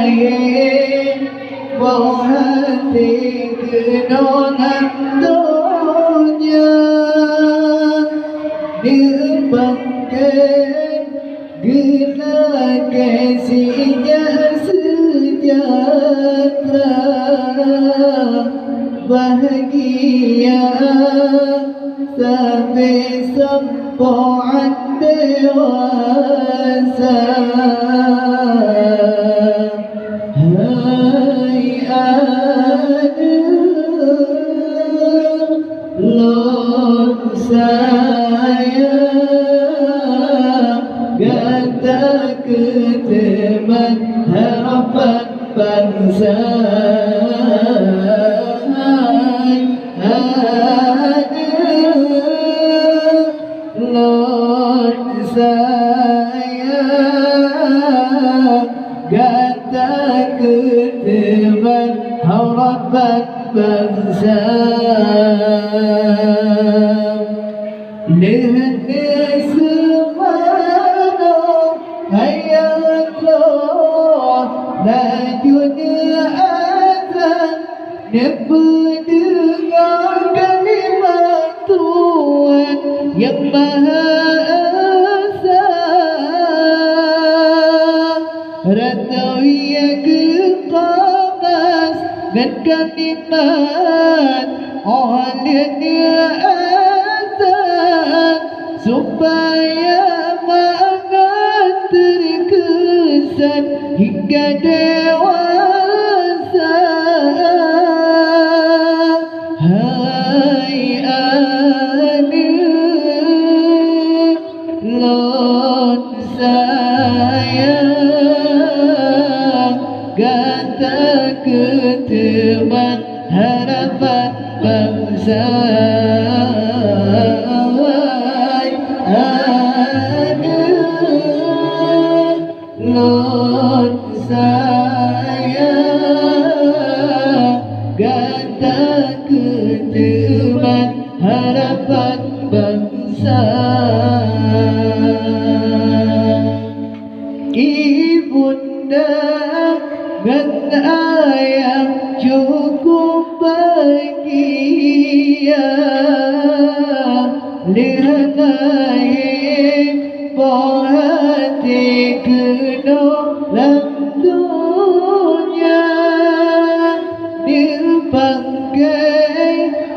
Lelaye Wahati Genonan Dunia Dibangkit Gila kasihnya sejahtera Bahagia sampai sempoan dewasa Hai aduh Lord sayang Kata keteman harapan bangsa Lord sayang Kata keteman harapan bangsa Nehne semana hayatlah Lajunya azan Nependengar kalimat Tuhan yang Maha Esa Ratawi yang kepanas dan kalimat Olehnya azan supaya mangat terkesan hingga dewasa Hai aduh Lord sayang Kata keteman harapan bangsa Lord sayang Kata keteman harapan bangsa Ibunda dan ayah cukup bahagia Lihat lahir hati dalam dunia Dibangkai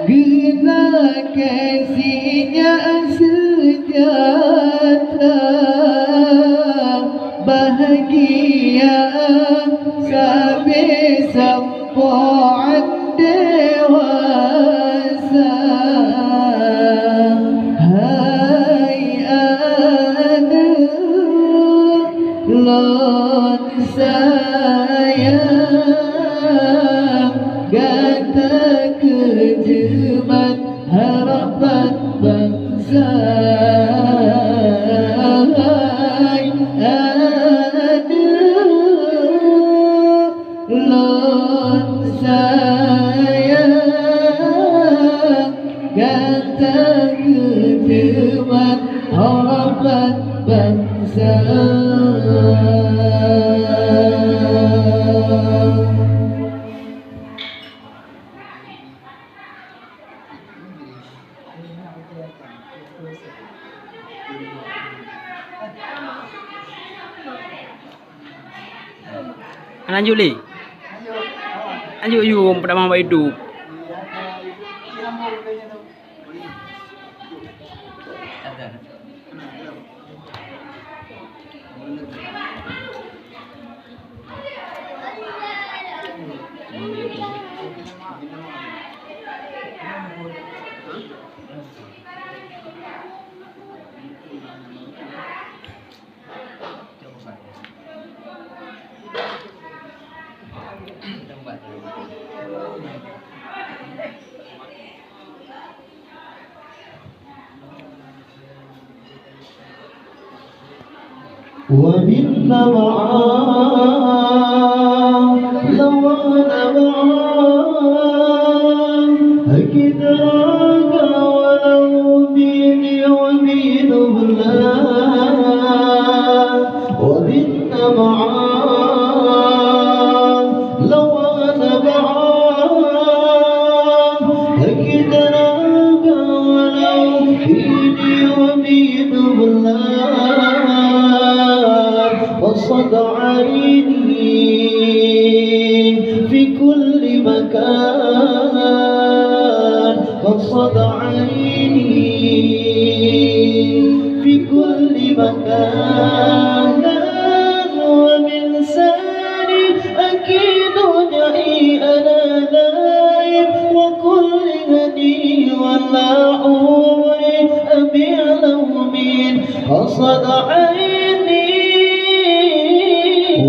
gila kasihnya sejahtera Bahagia sampai sempoan dewasa Hai aduh Lord sayang Kata keteman harapan bangsa Hai aduh Lord sayang Kata keteman harapan bangsa Lanjut li. Lanjut you pada mama hidup. وبالنبعان لوانا معان أكيد راك ولو بيني وبين بلاد وبتنا معاه لو أنا بعاه أكيد راجع ولو بيني وبينه بلاد وصد عيني في كل مكان وصد عيني في كل مكان ومن ساني أكيد وجعي أنا نايم وكل هدي ولا عمري أبيع له من قصد عيني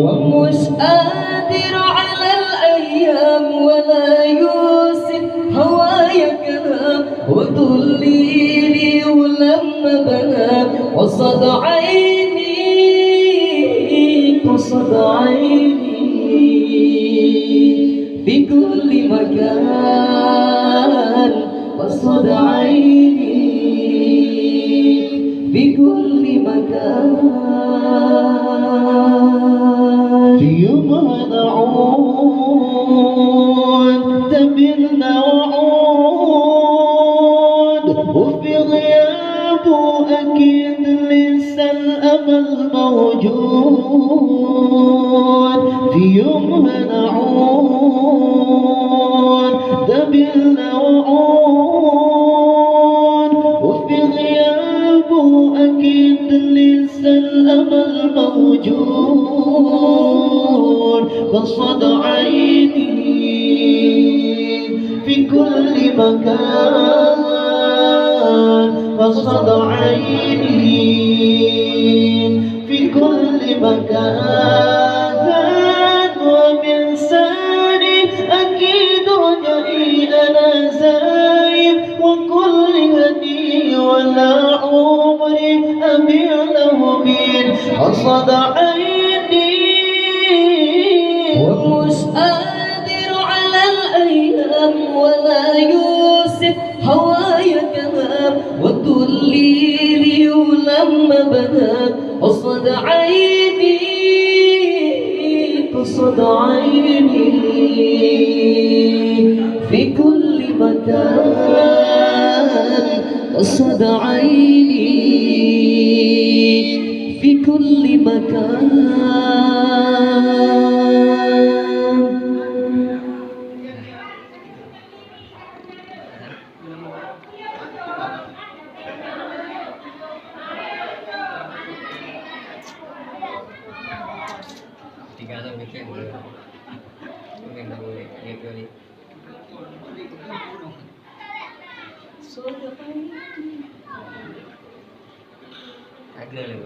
ومش قادر على الأيام ولا يوسف هوايا كلام وتقولي ولما بنام قصد عيني قصد عيني في كل مكان قصد عيني في كل مكان في يوم نعود تبلنا وعود وفي غيابه أكيد لسه الأمل موجود في يوم نعود تبلنا وعود وفي غيابه أكيد لسه الأمل موجود قصد عيني في كل مكان قصد عيني في كل مكان ومن ساني أكيد وجعي أنا زايد وكل هدي ولا عمري أبيع له من قصد عيني ومش قادر على الأيام ولا يوسف هوايا كلام وتقولي ولما بنام قصد عيني قصد عيني في كل مكان قصد عيني في كل Tiga sampai tiga mungkin tak boleh gitu nih. Ada lah.